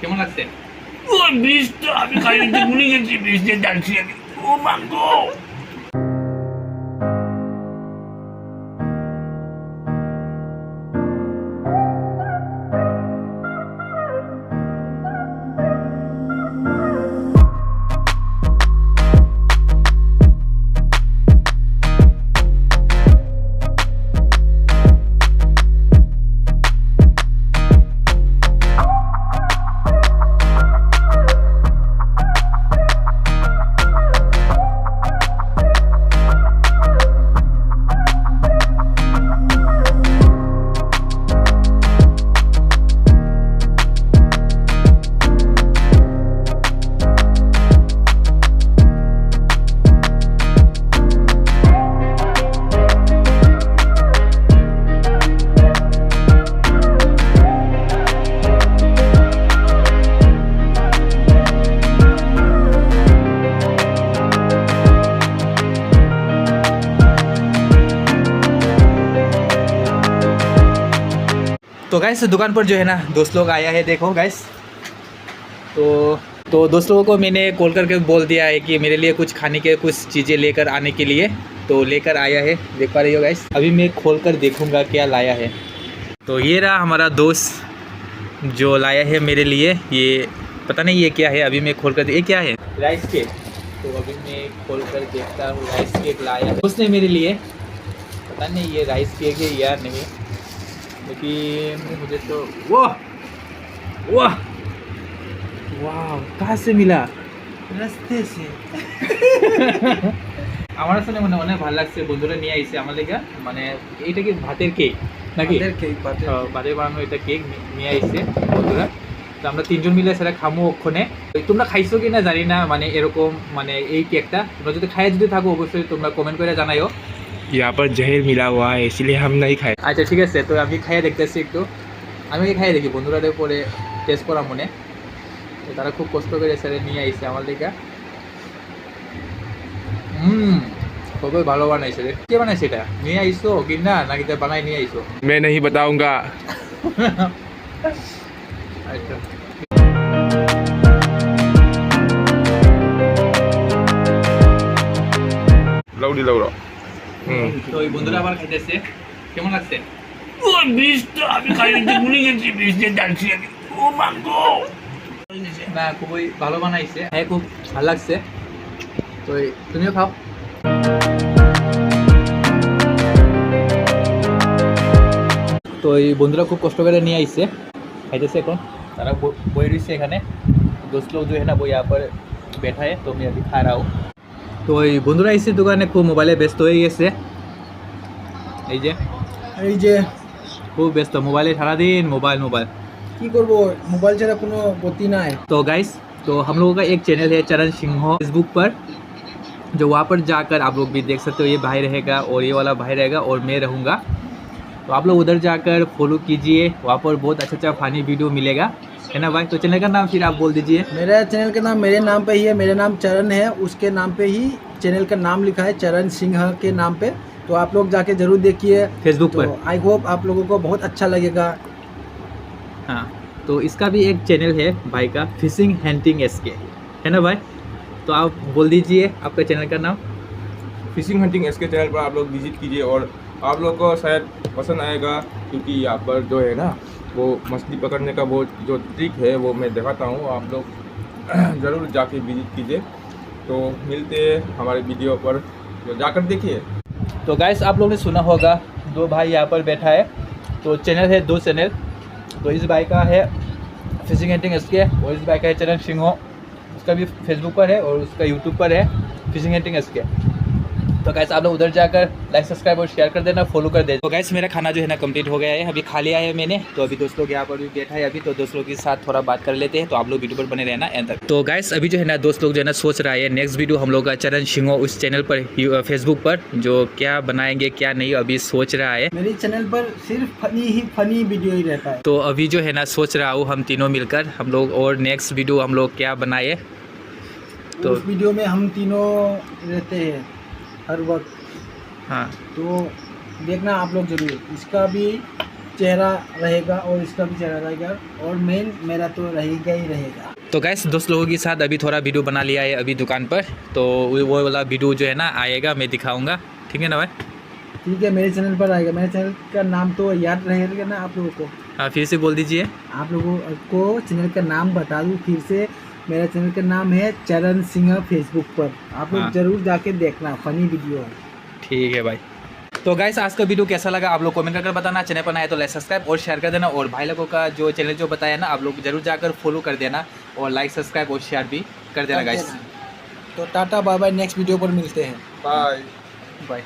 কেমন লাগছে? ওই বীজটা আমি খাইতে ভুলে গেছি, বীজ দিয়ে ডালছি আমি। ও মাগো! तो गाइस दुकान पर जो है ना दोस्त लोग आया है, देखो गाइस। तो दोस्त लोगों को मैंने कॉल करके बोल दिया है कि मेरे लिए कुछ खाने के कुछ चीज़ें लेकर आने के लिए, तो लेकर आया है। देख पा रही हो गाइस, अभी मैं खोल कर देखूँगा क्या लाया है। तो ये रहा हमारा दोस्त जो लाया है मेरे लिए, ये पता नहीं ये क्या है, अभी मैं खोल कर, ये क्या है? Rice cake. तो अभी मैं खोल कर देखता हूँ, राइस केक लाया है उसने मेरे लिए। पता नहीं ये राइस केक है या नहीं, लेकिन मुझे तो वाह वाह वाह, कहाँ से मिला? রাস্তে সে আমার আসলে মনে অনেক ভালো লাগছে, বন্ধুরা নিয়ে আইছে আমার লেগে। মানে এইটা কি ভাতের কেক নাকি? ভাতের বানানো এটা কেক নিয়ে আইছে বন্ধুরা। তো আমরা তিনজন মিলে সেটা খামো ওখানে। তোমরা খাইছো কি না জানি না, মানে এরকম মানে এই কেকটা তোমরা যদি খাই যদি থাকো অবশ্যই তোমরা কমেন্ট করে জানাইও। यहाँ पर जहर मिला हुआ है इसलिए हम नहीं खाए। আচ্ছা ঠিক আছে, তো আমি খাইয়ে দেখতেছি একটু। আমি খাইয়ে দেখি বন্ধুরাদের পরে টেস্ট করা মনে। তো তারা খুব কষ্ট করে সেটা নিয়ে আইছে আমার দিকে। খুবই ভালো বানাইছে রে। কে বানাইছে এটা? নিয়ে আইছো কি না নাকি তা বানাই নিয়ে আইছো? मैं नहीं बताऊंगा। আচ্ছা लाउडी लाउडो। তো এই বন্ধুরা আবার খাইতেছে, কেমন লাগছে? ওই বীজটা আমি খাইতে ভুলে গেছি, বীজ দিয়ে ডালছি আমি। ও মাগো! না খুবই ভালো বানাইছে, হ্যাঁ খুব ভালো লাগছে। তো তুমিও খাও। তো এই বন্ধুরা খুব কষ্ট করে নিয়ে আইছে, খাইতেছে এখন। তারা বই রয়েছে এখানে, दोस्त लोग जो है ना वो यहाँ पर बैठा है, तो मैं अभी खा रहा हूँ। তো এই বন্ধুরা এসে দোকানে খুব মোবাইলে ব্যস্ত হয়ে গেছে, এই যে খুব ব্যস্ত মোবাইলে, সারাদিন মোবাইल কি করব, মোবাইল ছাড়া কোনো গতি নাই। तो गाइस, तो हम लोगों का एक चैनल है चरण सिंह फेसबुक पर, जो वहाँ पर जाकर आप लोग भी देख सकते हो। ये भाई रहेगा और ये वाला भाई रहेगा और मैं रहूँगा, तो आप लोग उधर जाकर फॉलो कीजिए। वहाँ पर बहुत अच्छा फनी वीडियो मिलेगा, है ना भाई? तो चैनल का नाम फिर आप बोल दीजिए। मेरा चैनल का नाम मेरे नाम पे ही है, मेरा नाम चरण है, उसके नाम पे ही चैनल का नाम लिखा है, चरण सिंह के नाम पे। तो आप लोग जाके ज़रूर देखिए फेसबुक पर। आई होप आप लोगों को बहुत अच्छा लगेगा। हाँ, तो इसका भी एक चैनल है भाई का, फिशिंग हंटिंग एसके, है ना भाई? तो आप बोल दीजिए आपका चैनल का नाम। फिशिंग हंटिंग इसके चैनल पर आप लोग विजिट कीजिए और आप लोग को शायद पसंद आएगा, क्योंकि यहाँ पर जो है ना वो मछली पकड़ने का वो जो ट्रिक है वो मैं दिखाता हूँ। आप लोग ज़रूर जाके विजिट कीजिए। तो मिलते हैं हमारे वीडियो पर, तो जाकर देखिए। तो गाइस, आप लोगों ने सुना होगा दो भाई यहाँ पर बैठा है, तो चैनल है दो चैनल। तो इस भाई का है फिशिंग हंटिंग एसके और इस भाई का है चरण सिंह, उसका भी फेसबुक पर है और उसका यूट्यूब पर है फिशिंग हंटिंग एसके। तो गाइस आप लोग उधर जाकर लाइक सब्सक्राइब और शेयर कर देना, फॉलो कर देना। तो गाइस मेरा खाना जो है ना कंप्लीट हो गया है, अभी खा लिया है मैंने। तो अभी दोस्त लोग यहाँ पर भी बैठा है अभी, तो दोस्त लोग के साथ थोड़ा बात कर लेते हैं। तो आप लोग वीडियो पर बने रहना एंड तक। तो गाइस अभी जो है ना दोस्त लोग जो है ना सोच रहा है नेक्स्ट वीडियो हम लोग का चरण सिंह उस चैनल पर फेसबुक पर जो क्या बनाएंगे क्या नहीं, अभी सोच रहा है। मेरे चैनल पर सिर्फ फनी वीडियो ही रहता है। तो अभी जो है ना सोच रहा हूँ हम तीनों मिलकर हम लोग और नेक्स्ट वीडियो हम लोग क्या बनाए। तो उस वीडियो में हम तीनों रहते हैं हर वक्त। हाँ, तो देखना आप लोग जरूर। इसका भी चेहरा रहेगा और इसका भी चेहरा रहेगा, और मेन मेरा तो रहेगा ही रहेगा। तो गैस दोस्त लोगों के साथ अभी थोड़ा वीडियो बना लिया है अभी दुकान पर, तो वो वाला वीडियो जो है ना आएगा, मैं दिखाऊंगा, ठीक है ना भाई? ठीक है, मेरे चैनल पर आएगा। मेरे चैनल का नाम तो याद रहेगा ना आप लोगों को? हाँ फिर से बोल दीजिए। आप लोगों को चैनल का नाम बता दूं फिर से, मेरा चैनल का नाम है चरण सिंह फेसबुक पर, आप लोग हाँ। जरूर जाके देखना, फनी वीडियो है। ठीक है भाई। तो गाइस आज का वीडियो कैसा लगा आप लोग कमेंट करके बताना, चैनल पर आए तो लाइक सब्सक्राइब और शेयर कर देना, और भाई लोगों का जो चैनल जो बताया ना आप लोग जरूर जाकर फॉलो कर देना, और लाइक सब्सक्राइब और शेयर भी कर देना गाइस। तो tata bye bye, next video पर मिलते हैं। बाय। बाय।